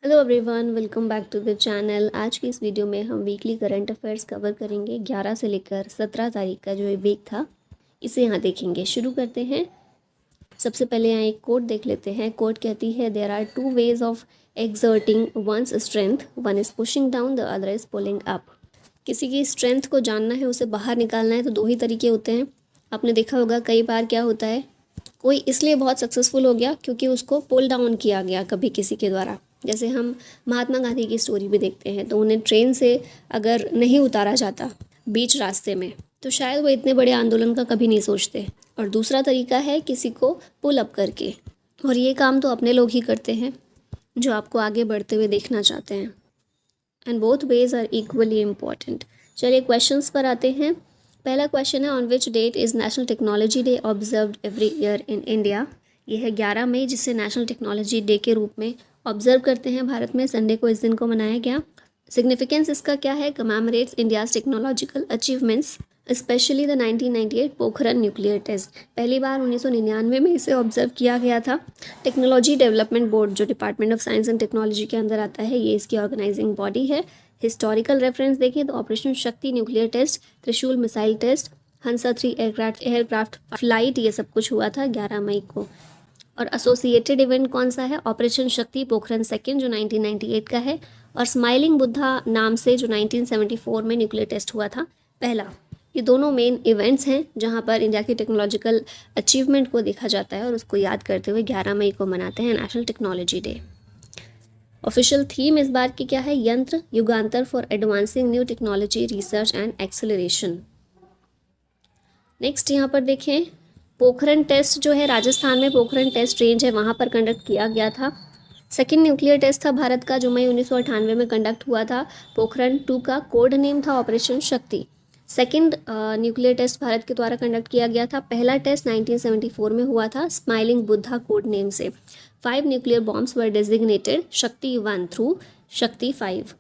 Hello everyone, welcome back to the channel. आज की इस वीडियो में हम वीकली करंट अफेयर्स कवर करेंगे। 11 से लेकर 17 तारीख का जो ये वीक था, इसे यहाँ देखेंगे। शुरू करते हैं। सबसे पहले यहाँ एक कोट देख लेते हैं। कोट कहती है, there are two ways of exerting one's strength, one is pushing down, the other is pulling up. किसी की स्ट्रेंथ को जानना है, उसे बाहर निकालना है, तो दो ही तरीके होते हैं। आपने देखा होगा कई बार क्या होता है, कोई इसलिए बहुत सक्सेसफुल हो गया क्योंकि उसको पुल डाउन किया गया कभी किसी के द्वारा। जैसे हम महात्मा गांधी की स्टोरी भी देखते हैं, तो उन्हें ट्रेन से अगर नहीं उतारा जाता बीच रास्ते में, तो शायद वो इतने बड़े आंदोलन का कभी नहीं सोचते। और दूसरा तरीका है किसी को पुल अप करके, और ये काम तो अपने लोग ही करते हैं जो आपको आगे बढ़ते हुए देखना चाहते हैं। And both ways are equally important. चलिए क्वेश्चंस पर आते हैं। पहला क्वेश्चन है, on which date is national technology day observed every year in India. यह है 11 मई, जिसे नेशनल टेक्नोलॉजी डे के रूप में ऑब्जर्व करते हैं भारत में। संडे को इस दिन को मनाया गया। सिग्निफिकेंस इसका क्या है, commemorates India's technological achievements specially the 1998 Pokhran nuclear test. पहली बार 1999 में इसे ऑब्जर्व किया गया था। टेक्नोलॉजी डेवलपमेंट बोर्ड, जो department of science and technology के अंदर आता है, ये इसकी ऑर्गेनाइजिंग बॉडी है। हिस्टोरिकल रेफरेंस देखें तो operation Shakti nuclear test, Trishul missile test, Hansa 3 aircraft flight, ये सब कुछ हुआ था 11 मई को। और एसोसिएटेड इवेंट कौन सा है, ऑपरेशन शक्ति पोखरन सेकेंड, जो 1998 का है, और स्माइलिंग बुद्धा नाम से जो 1974 में न्यूक्लियर टेस्ट हुआ था पहला। ये दोनों मेन इवेंट्स हैं जहां पर इंडिया की टेक्नोलॉजिकल अचीवमेंट को देखा जाता है, और उसको याद करते हुए 11 मई को मनाते हैं national technology day. Official theme इस बार की क्या है, Yantra Yugantar for advancing new technology research and acceleration. Next यहाँ पर देखें, पोखरन टेस्ट जो है राजस्थान में पोखरन टेस्ट रेंज है, वहाँ पर कंडक्ट किया गया था। सेकेंड न्यूक्लियर टेस्ट था भारत का, जो मई 1998 में कंडक्ट हुआ था। पोखरन 2 का कोड नेम था ऑपरेशन शक्ति। सेकेंड न्यूक्लियर टेस्ट भारत के द्वारा कंडक्ट किया गया था। पहला टेस्ट 1974 में हुआ था स्माइलिंग बुद्धा कोड नेम से। 5 न्यूक्लियर बॉम्ब्स वर डेजिग्नेटेड, शक्ति 1 थ्रू शक्ति 5।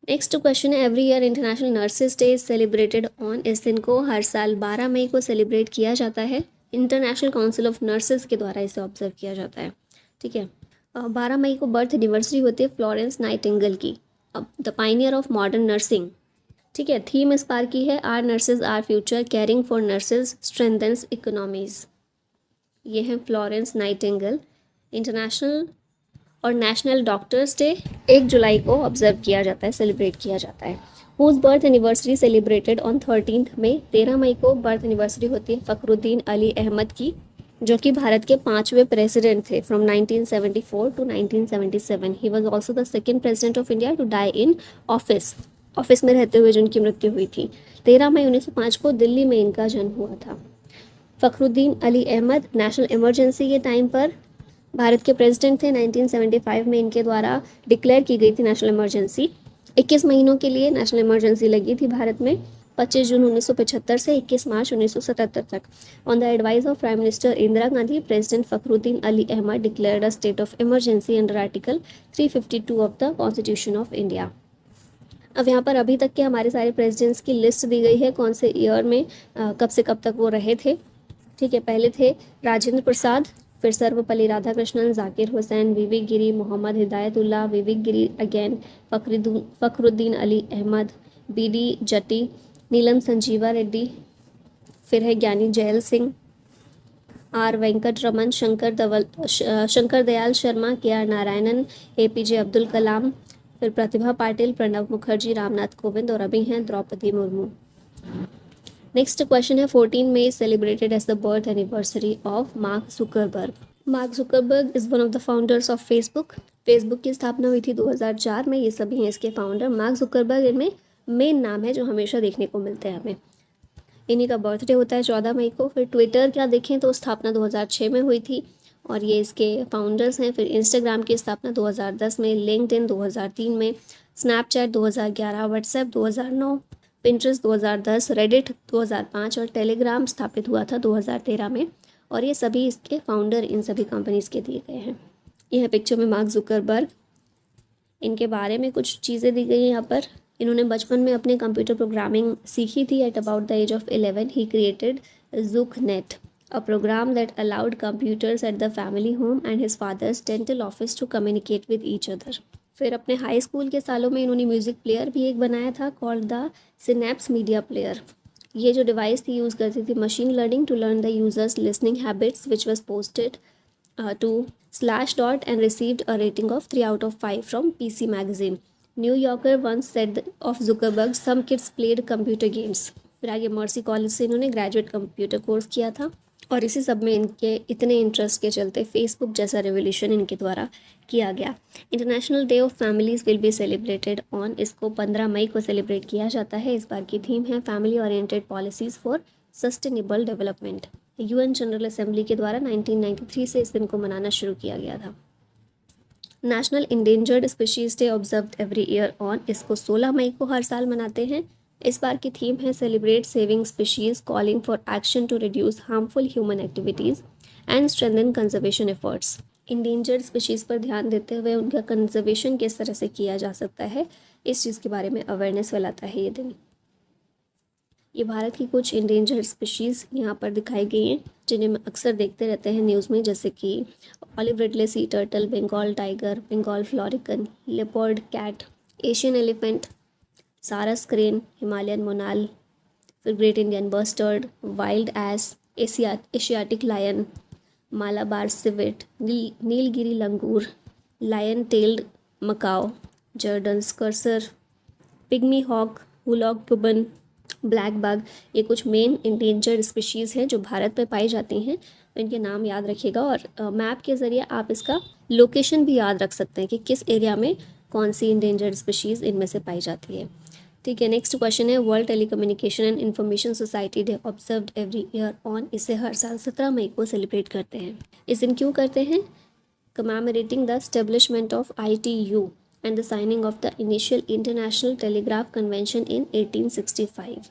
नेक्स्ट क्वेश्चन है, every year international nurses day is celebrated on. इस दिन को हर साल 12 मई को सेलिब्रेट किया जाता है। इंटरनेशनल काउंसिल ऑफ नर्सेज के द्वारा इसे ऑब्जर्व किया जाता है। ठीक है, 12 मई को बर्थ एनिवर्सरी होती है फ्लोरेंस नाइटिंगेल की, the pioneer of modern nursing. ठीक है, थीम इस बार की है, our nurses our future, caring for nurses strengthens economies. ये है फ्लोरेंस नाइटिंगेल। इंटरनेशनल और नेशनल डॉक्टर्स डे 1 जुलाई को ऑब्जर्व किया जाता है, सेलिब्रेट किया जाता है। Whose birth anniversary celebrated on 13 May. 13 मई को बर्थ एनिवर्सरी होती है फ़खरुद्दीन अली अहमद की, जो कि भारत के 5वें प्रेसिडेंट थे from 1974 to 1977। He was also the second president of India to die in office में रहते हुए जिनकी मृत्यु हुई थी। 13 मई 1905 को दिल्ली में इनका जन्म हुआ था। फ़खरुद्दीन अली अहमद नेशनल इमरजेंसी के टाइम पर भारत के प्रेसिडेंट थे। 1975 में इनके द्वारा डिक्लेयर की गई थी नेशनल इमरजेंसी। 21 महीनों के लिए नेशनल इमरजेंसी लगी थी भारत में, 25 जून 1975 से 21 मार्च 1977 तक। On the advice of prime minister Indira Gandhi, president Fakhruddin Ali Ahmed declared a state of emergency under article 352 of the constitution of India. अब यहाँ पर अभी तक के हमारे सारे प्रेसिडेंट्स की लिस्ट दी गई है, कौन से ईयर में कब से कब तक वो रहे थे। ठीक है, पहले थे राजेंद्र प्रसाद, फिर सर्वपल्ली राधाकृष्णन, जाकिर हुसैन, विवेक गिरी, मोहम्मद हिदायतुल्लाह, विवेक गिरी अगेन, फ़खरुद्दीन अली अहमद, BD जट्टी, नीलम संजीवा रेड्डी, फिर है Giani Zail Singh, R Venkataraman, Shankar Dayal Sharma, KR Narayanan, APJ Abdul Kalam, फिर प्रतिभा पाटिल, प्रणब मुखर्जी, रामनाथ कोविंद, और अभी हैं द्रौपदी मुर्मू। नेक्स्ट क्वेश्चन है, 14 May celebrated as the birth anniversary of Mark Zuckerberg. Mark Zuckerberg is one of the founders of Facebook. Facebook की स्थापना हुई थी 2004 में। ये सभी हैं इसके फाउंडर। मार्क जुकरबर्ग इनमें मेन नाम है जो हमेशा देखने को मिलते हैं हमें। इन्हीं का बर्थडे होता है 14 मई को। फिर ट्विटर क्या देखें तो स्थापना 2006 में हुई थी, और ये इसके फाउंडर्स हैं। फिर इंस्टाग्राम की स्थापना 2010 में, लिंक्डइन 2003 में, स्नैपचैट 2011, व्हाट्सएप 2009, पिंटरेस्ट 2010, रेडिट 2005, और टेलीग्राम स्थापित हुआ था 2013 में। और ये सभी इसके फाउंडर इन सभी कंपनीज़ के दिए गए हैं। यह पिक्चर में मार्क जुकरबर्ग, इनके बारे में कुछ चीज़ें दी गई हैं यहाँ पर। इन्होंने बचपन में अपने कंप्यूटर प्रोग्रामिंग सीखी थी। At about the age of 11 ही created Zucknet, a program that allowed computers at the family home and his father's dental office to communicate with each other. फिर अपने हाई स्कूल के सालों में इन्होंने music player भी एक बनाया था called the Synapse media player. ये जो डिवाइस थी यूज़ करती थी machine learning to learn the users listening habits which was posted to Slashdot and received a rating of 3 out of 5 from PC Magazine. New Yorker once said of Zuckerberg, some kids played computer games. फिर आगे mercy college से इन्होंने graduate computer course किया था और इसी सब में इनके इतने इंटरेस्ट के चलते फेसबुक जैसा रेवोल्यूशन इनके द्वारा किया गया. International day of families will be celebrated on, इसको 15 मई को सेलिब्रेट किया जाता है. इस बार की थीम है family oriented policies for sustainable development. UN general assembly के द्वारा 1993 से इस दिन को मनाना शुरू किया गया था. National endangered species day observed every year on, इसको 16 मई को हर साल मनाते हैं. इस बार की थीम है celebrate saving species calling for action to reduce harmful human activities and strengthen conservation efforts. Endangered species पर ध्यान देते हुए उनका कंजर्वेशन किस तरह से किया जा सकता है इस चीज़ के बारे में अवेयरनेस फैलाता है ये दिन. ये भारत की कुछ इंडेंजर्ड स्पीशीज़ यहाँ पर दिखाई गई हैं जिन्हें हम अक्सर देखते रहते हैं न्यूज़ में, जैसे कि olive ridley sea turtle, Bengal tiger, Bengal florican, leopard cat, Asian elephant, sarus crane, Himalayan monal, फिर great Indian bustard, wild ass, Asiatic lion, Malabar civet, Nilgiri langur, lion tailed macaque, Jerdon courser, pygmy hog, hoolock gibbon, blackbuck. ये कुछ main endangered species हैं जो भारत में पाई जाती हैं. तो इनके नाम याद रखिएगा और मैप के ज़रिए आप इसका लोकेशन भी याद रख सकते हैं कि किस एरिया में कौन सी इंडेंजर्ड स्पीशीज़ इनमें से पाई जाती है. ठीक है, नेक्स्ट क्वेश्चन है world telecommunication and information society day observed every year on, इसे हर साल 17 मई को सेलिब्रेट करते हैं. इस दिन क्यों करते हैं? Commemorating the establishment of ITU and the signing of the initial International Telegraph Convention in 1865.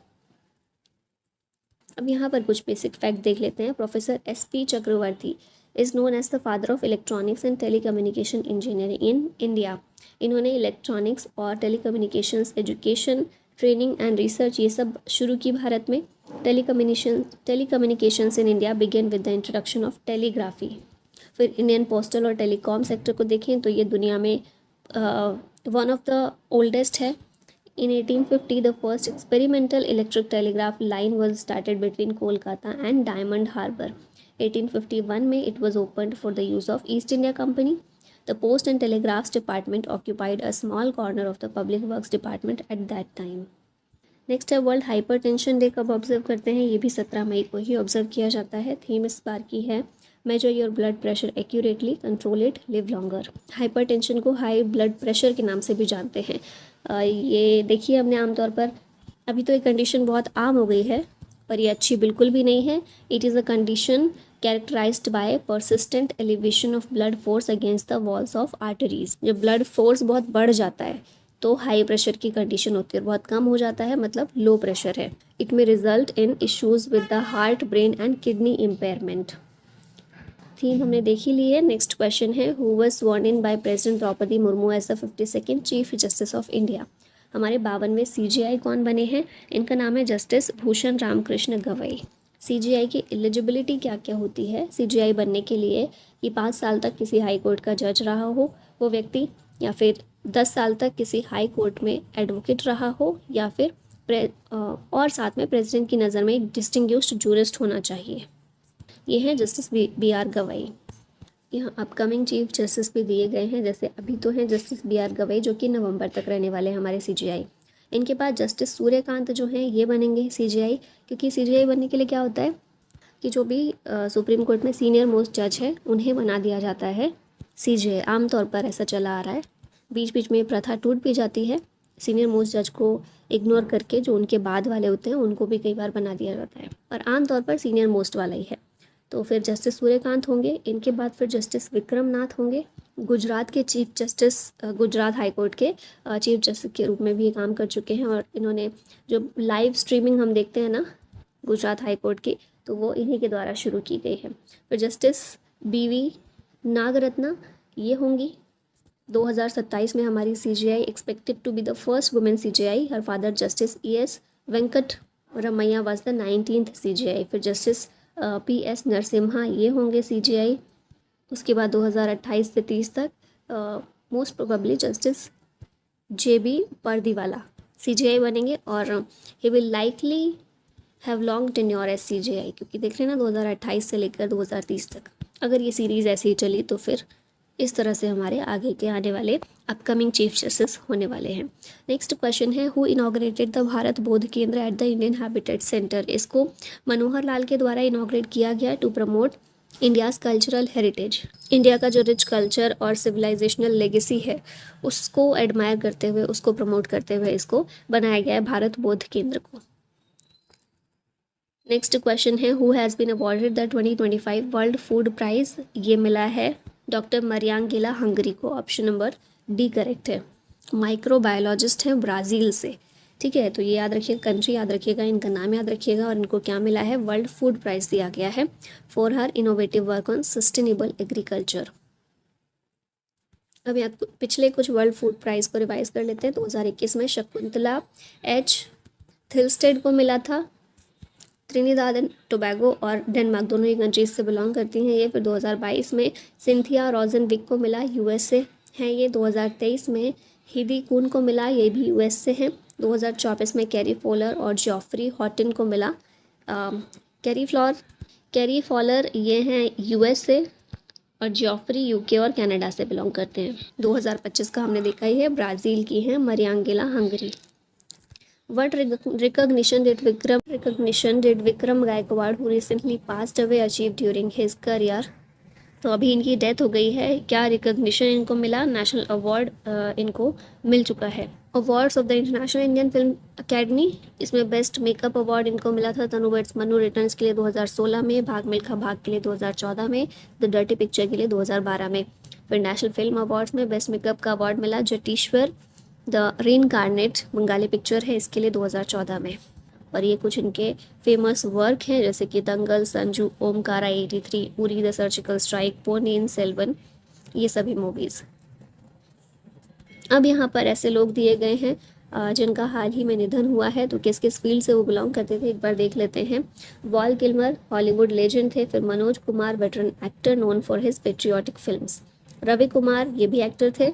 अब यहाँ पर कुछ बेसिक फैक्ट देख लेते हैं. Professor SP Chakravarti is known as the father of electronics and telecommunication engineering in India. इन्होंने electronics और telecommunications education, training and research ये सब शुरू की भारत में. Telecommunications in India began with the introduction of telegraphy. फिर इंडियन पोस्टल और telecom sector को देखें तो ये दुनिया में वन ऑफ द ओल्डेस्ट है. In 1850, the first experimental electric telegraph line was started between Kolkata and Diamond Harbour. 1851 में it was opened for the use of East India Company. The Post and Telegraphs Department occupied a small corner of the Public Works Department at that time. Next है world hypertension day कब observe करते हैं? ये भी 17 मई को ही observe किया जाता है. थीम इस बार की है major your blood pressure accurately, control it, live longer. Hypertension को हाई ब्लड प्रेशर के नाम से भी जानते हैं. ये देखिए हमने आमतौर पर अभी तो ये कंडीशन बहुत आम हो गई है पर ये अच्छी बिल्कुल भी नहीं है. It is a condition characterised by persistent elevation of blood force against the walls of arteries. जब ब्लड फोर्स बहुत बढ़ जाता है तो हाई प्रेशर की कंडीशन होती है. बहुत कम हो जाता है मतलब लो प्रेशर है. It may result in issues with the heart, brain and kidney impairment. Theme हमने देखी ली है. नेक्स्ट क्वेश्चन है who was sworn in by president Droupadi Murmu as the 52nd chief justice of India. हमारे 52वें CJI कौन बने हैं? इनका नाम है जस्टिस भूषण रामकृष्ण गवई. CJI की एलिजिबिलिटी क्या क्या होती है CJI बनने के लिए? कि 5 साल तक किसी हाई कोर्ट का जज रहा हो वो व्यक्ति, या फिर 10 साल तक किसी हाई कोर्ट में एडवोकेट रहा हो, या फिर और साथ में प्रेसिडेंट की नज़र में एक डिस्टिंग्विश्ड जूरिस्ट होना चाहिए. ये हैं जस्टिस BR गवई. यहाँ अपकमिंग चीफ जस्टिस भी दिए गए हैं. जैसे अभी तो हैं जस्टिस BR गवई जो कि नवंबर तक रहने वाले हैं हमारे CJI. इनके बाद जस्टिस सूर्यकांत जो हैं ये बनेंगे CJI. क्योंकि CJI बनने के लिए क्या होता है कि जो भी सुप्रीम कोर्ट में सीनियर मोस्ट जज है उन्हें बना दिया जाता है CJI. आमतौर पर ऐसा चला आ रहा है. बीच बीच में प्रथा टूट भी जाती है. सीनियर मोस्ट जज को इग्नोर करके जो उनके बाद वाले होते हैं उनको भी कई बार बना दिया जाता है, पर आमतौर पर सीनियर मोस्ट वाला ही है. तो फिर जस्टिस सूर्यकांत होंगे. इनके बाद फिर जस्टिस विक्रम नाथ होंगे. गुजरात के chief justice, Gujarat high court के चीफ जस्टिस के रूप में भी काम कर चुके हैं और इन्होंने जो लाइव स्ट्रीमिंग हम देखते हैं ना गुजरात हाई कोर्ट की, तो वो इन्हीं के द्वारा शुरू की गई है. फिर जस्टिस BV नागरत्ना ये होंगी. 2027 में हमारी CJI expected to be the first women CJI. Her father justice ES Venkat Ramaiah was the 19th CJI. फिर जस्टिस PS नरसिम्हा ये होंगे CGI। उसके बाद 2028 से 30 तक most probably justice JB Pardiwala CGI बनेंगे, और he will likely have long tenure as CGI, क्योंकि देख रहे हैं ना 2028 से लेकर 2030 तक अगर ये सीरीज़ ऐसे ही चली तो फिर इस तरह से हमारे आगे के आने वाले अपकमिंग चीफ जस्टिस होने वाले हैं। नेक्स्ट क्वेश्चन है, who inaugurated the Bharat Bodh Kendra at the Indian habitat centre. इसको मनोहर लाल के द्वारा इनॉग्रेट किया गया to promote India's cultural heritage. India का जो रिच कल्चर और सिविलाइजेशनल लेगेसी है उसको एडमायर करते हुए, उसको प्रमोट करते हुए इसको बनाया गया है भारत बोध केंद्र को। नेक्स्ट क्वेश्चन है, who has been awarded the 2025 world food prize. ये मिला है डॉक्टर मरियांगेला हंगरी को। ऑप्शन नंबर डी करेक्ट है। माइक्रोबायोलॉजिस्ट हैं ब्राज़ील से, ठीक है। तो ये याद रखिएगा, कंट्री याद रखिएगा, इनका नाम याद रखिएगा, और इनको क्या मिला है, वर्ल्ड फूड प्राइज दिया गया है for her innovative work on sustainable agriculture. अब यहाँ पिछले कुछ वर्ल्ड फूड प्राइज को रिवाइज कर लेते हैं। 2021 में शकुंतला H थिल्स्टेड को मिला था, त्रिनिदाद एंड टोबैगो और डेनमार्क दोनों ही कंट्रीज से बिलोंग करती हैं ये। फिर 2022 में सिंथिया रोजनविक को मिला, USA हैं ये। 2023 में हिदी कून को मिला, ये भी US से हैं। 2024 में कैरी फॉलर और जॉफरी हॉटन को मिला। कैरी फॉलर ये हैं US से, और जॉफरी UK और कनाडा से बिलोंग करते हैं। 2025 का हमने देखा ही है, ब्राज़ील की हैं मरियांगेला Hungary. What recognition did Vikram Gaikwad, who recently passed away, achieve during his career? तो अभी इनकी डेथ हो गई है, क्या रिकॉग्निशन इनको मिला? नेशनल अवार्ड इनको मिल चुका है। Awards of the international Indian film academy, इसमें बेस्ट मेकअप अवार्ड इनको मिला था तनु वेड्स मनु रिटर्न्स के लिए 2016 में, भाग मिल्खा भाग के लिए 2014 में, द डर्टी पिक्चर के लिए 2012 में। फिर नेशनल फिल्म अवार्ड्स में बेस्ट मेकअप का अवार्ड मिला जटेश्वर द रीइनकार्नेट बंगाली पिक्चर है, इसके लिए 2014 में। और ये कुछ इनके फेमस वर्क हैं, जैसे कि Dangal, Sanju, Omkara 83, Uri the surgical strike, Ponniyin Selvan, ये सभी मूवीज़। अब यहाँ पर ऐसे लोग दिए गए हैं जिनका हाल ही में निधन हुआ है, तो किस किस फील्ड से वो बिलोंग करते थे एक बार देख लेते हैं। वॉल किल्मर हॉलीवुड लेजेंड थे। फिर Manoj Kumar veteran actor known for his patriotic films. Ravi Kumar ये भी एक्टर थे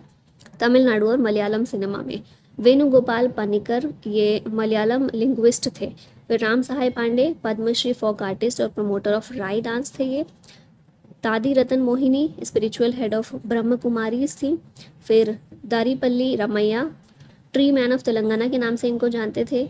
तमिलनाडु और मलयालम सिनेमा में। वेणुगोपाल पनिकर ये मलयालम लिंग्विस्ट थे। फिर राम सहाय पांडे पद्मश्री फोक आर्टिस्ट और प्रमोटर ऑफ राई डांस थे ये। Dadi Ratan Mohini spiritual head of Brahma Kumaris थी। फिर Daripalli Ramaiah tree man of Telangana के नाम से इनको जानते थे।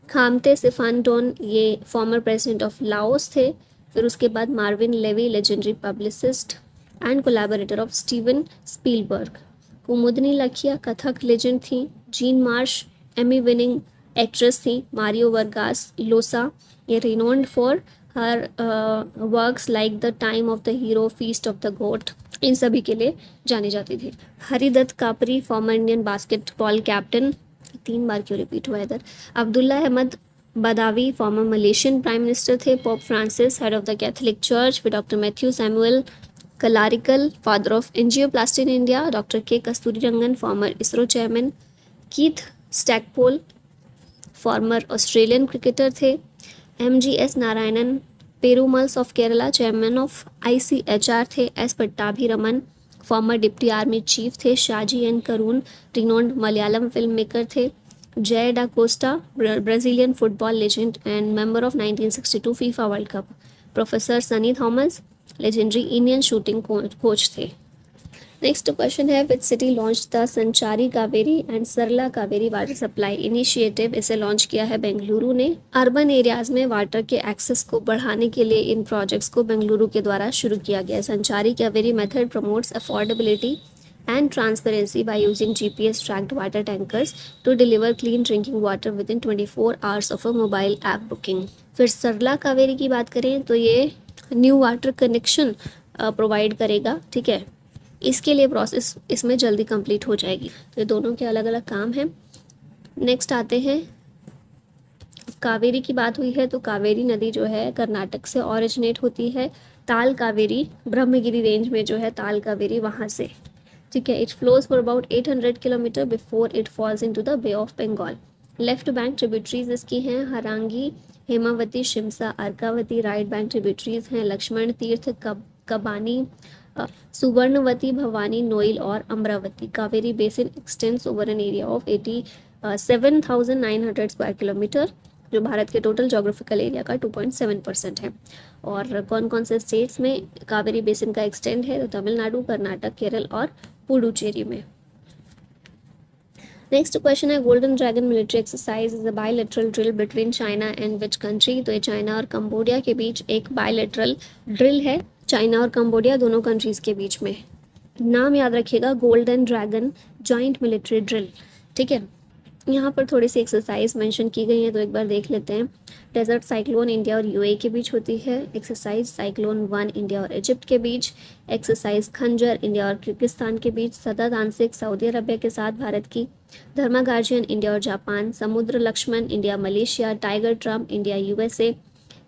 खामते सिफानटोन ये फॉर्मर प्रेसिडेंट ऑफ लाओस थे। फिर उसके बाद Marvin Levy legendary publicist and collaborator of Steven Spielberg. Kumudini Lakhia Kathak legend थी। Jean Marsh Emmy winning actress थी। मारियो वर्गास लोसा ये renowned for her works like the time of the hero, feast of the goat, इन सभी के लिए जानी जाती थी। Haridatt Kapri former Indian basketball captain, 3 बार क्यों रिपीट हुआ इधर। Abdullah Ahmad Badawi former Malaysian prime minister थे। Pope Francis head of the Catholic church. फिर doctor Mathew Samuel Kalarickal father of angioplasty in India. Doctor K Kasturirangan former ISRO chairman. Keith Stackpole former Australian cricketer थे। MGS Narayanan Perumals of Kerala chairman of ICHR थे। S Pattabhi Raman former deputy army chief थे। Shaji N Karun renowned Malayalam film maker थे। Jair da Costa Brazilian football legend and member of 1962 FIFA World Cup. Professor Sunny Thomas legendary Indian shooting coach थे। Next question है, which city launch the Sanchari Kaveri and Sarala Kaveri water supply initiative. इसे launch किया है बेंगलुरु ने। Urban areas में water के access को बढ़ाने के लिए इन प्रोजेक्ट्स को बेंगलुरु के द्वारा शुरू किया गया है। संचारी Kaveri method promotes affordability and transparency by using GPS tracked water tankers to deliver clean drinking water within 24 hours of a mobile app booking। फिर सरला कावेरी की बात करें तो ये न्यू वाटर कनेक्शन प्रोवाइड करेगा, ठीक है। इसके लिए प्रोसेस इसमें जल्दी कंप्लीट हो जाएगी। तो ये दोनों के अलग अलग काम हैं। नेक्स्ट आते हैं, कावेरी की बात हुई है तो कावेरी नदी जो है कर्नाटक से ओरिजिनेट होती है। ताल कावेरी ब्रह्मगिरी रेंज में जो है ताल कावेरी वहाँ से, ठीक है। It flows for about 800 kilometre before it falls into the bay of Bengal. Left bank tributaries इसकी हैं Harangi Hemavathi, Shimsha, Arkavathi right bank tributaries हैं, लक्ष्मण तीर्थ, कबानी, सुवर्णवती, भवानी, नोइल और Amaravathi. Kaveri basin extends over an area of 87,900 square kilometre, जो भारत के टोटल जोग्राफिकल एरिया का 2.7% है। और कौन कौन से स्टेट्स में कावेरी बेसिन का एक्सटेंड है? तो तमिलनाडु, कर्नाटक, केरल और पुडुचेरी में। नेक्स्ट क्वेश्चन है, golden dragon military exercise is a bilateral drill between China and which country? तो ये चाइना और कंबोडिया के बीच एक बायलैटरल ड्रिल है, चाइना और कंबोडिया दोनों कंट्रीज के बीच में। नाम याद रखिएगा, golden dragon joint military drill. ठीक है, यहाँ पर थोड़ी सी एक्सरसाइज मेंशन की गई है, तो एक बार देख लेते हैं। डेजर्ट साइक्लोन इंडिया और यूएई के बीच होती है। एक्सरसाइज साइक्लोन 1 इंडिया और इजिप्ट के बीच। एक्सरसाइज खंजर इंडिया और किर्गिस्तान के बीच। सदातांत्रिक सऊदी अरबिया के साथ भारत की। धर्मा गार्जियन इंडिया और Japan. Samudra Lakshman India Malaysia. Tiger triumph India USA.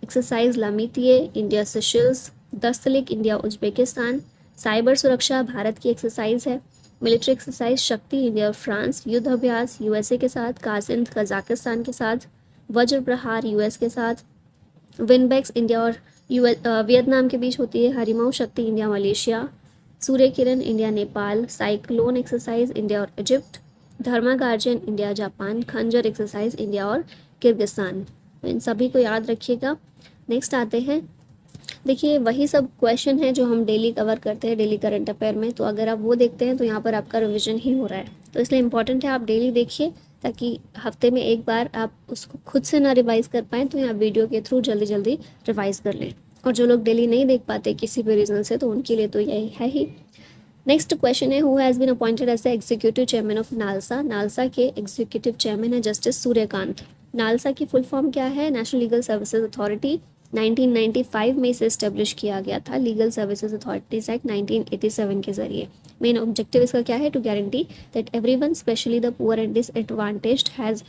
Exercise Lamitiye India Seychelles. Dustlik India Uzbekistan. Cyber Suraksha Bharat की एक्सरसाइज है। मिलिट्री एक्सरसाइज शक्ति इंडिया और फ्रांस। युद्ध अभ्यास यूएसए के साथ। कासिंद कजाकिस्तान के साथ। वज्र प्रहार यूएस के साथ। विनबेक्स इंडिया और वियतनाम के बीच होती है। Harimau Shakti India Malaysia. Surya Kiran India Nepal. Cyclone exercise India और Egypt. Dharma guardian India Japan. Khanjar exercise India और किर्गिस्तान। इन सभी को याद रखिएगा। नेक्स्ट आते हैं, देखिए वही सब क्वेश्चन है जो हम डेली कवर करते हैं डेली करंट अफेयर में, तो अगर आप वो देखते हैं तो यहाँ पर आपका रिवीजन ही हो रहा है, तो इसलिए इम्पॉर्टेंट है आप डेली देखिए, ताकि हफ्ते में एक बार आप उसको खुद से ना रिवाइज कर पाएँ तो यहाँ वीडियो के थ्रू जल्दी जल्दी रिवाइज कर लें। और जो लोग डेली नहीं देख पाते किसी भी रीज़न से, तो उनके लिए तो यही है ही। नेक्स्ट क्वेश्चन है, who has been appointed as the executive chairman of NALSA? NALSA के एग्जीक्यूटिव चेयरमैन है जस्टिस सूर्यकांत। नालसा की फुल फॉर्म क्या है? National legal services authority. 1995 में इसे इस्टेब्लिश किया गया था, लीगल सर्विसेज अथॉरिटीज एक्ट 1987 के जरिए। मेन ऑब्जेक्टिव इसका क्या है? To guarantee that everyone specially the poor and disadvantaged has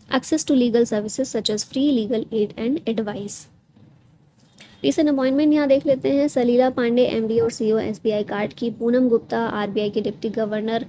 access to legal services such as free legal aid and advice. Recent appointment यहाँ देख लेते हैं, सलीला पांडे एमडी और सीईओ एसबीआई कार्ड की। पूनम गुप्ता आरबीआई के डिप्टी गवर्नर।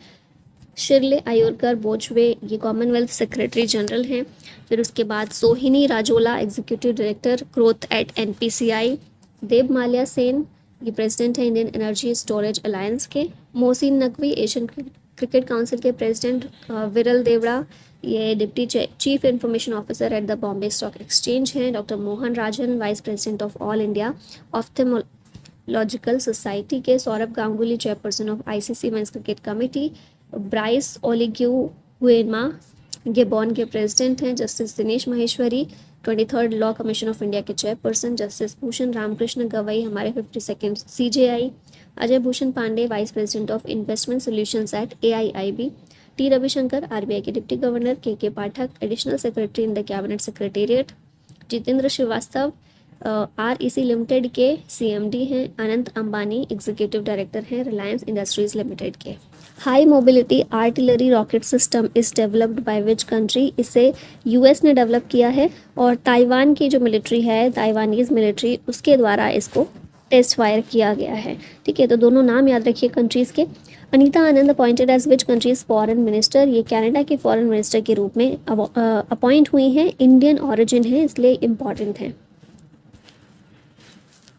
शिरले आयोरकर बोचवे ये Commonwealth secretary general हैं। फिर उसके बाद Sohini Rajola executive director growth at NPCI. Debmalya Sen ये प्रेसिडेंट हैं इंडियन एनर्जी स्टोरेज अलायंस के। Mohsin Naqvi Asian cricket council के प्रेसिडेंट। विरल देवड़ा ये deputy chief information officer at the Bombay stock exchange हैं। Doctor Mohan Rajan vice president of all India ophthalmological society के। Sourav Ganguly chairperson of ICC men's cricket committee. Brice Oligui हुएमा Gabon के president हैं। Justice Dinesh Maheshwari 23rd law commission of India के chairperson. Justice Bhushan Ramakrishna Gavai हमारे 52nd CJI. Ajay Bhushan Pandey vice president of investment solutions at AIIB. T Ravishankar RBI के deputy governor. K Pathak additional secretary in the cabinet secretariat. Jitendra Srivastava REC limited के CMD हैं। Anant Ambani executive director हैं Reliance industries limited के। High mobility artillery rocket system is developed by which country? इसे US ने develop किया है, और ताइवान की जो मिलिट्री है, ताइवानीज मिलिट्री, उसके द्वारा इसको टेस्ट फायर किया गया है। ठीक है, तो दोनों नाम याद रखिए कंट्रीज़ के। Anita Anand appointed as which countries foreign minister? ये कनाडा के फॉरेन मिनिस्टर के रूप में अपॉइंट हुई हैं। इंडियन ऑरिजिन है इसलिए इम्पॉर्टेंट है।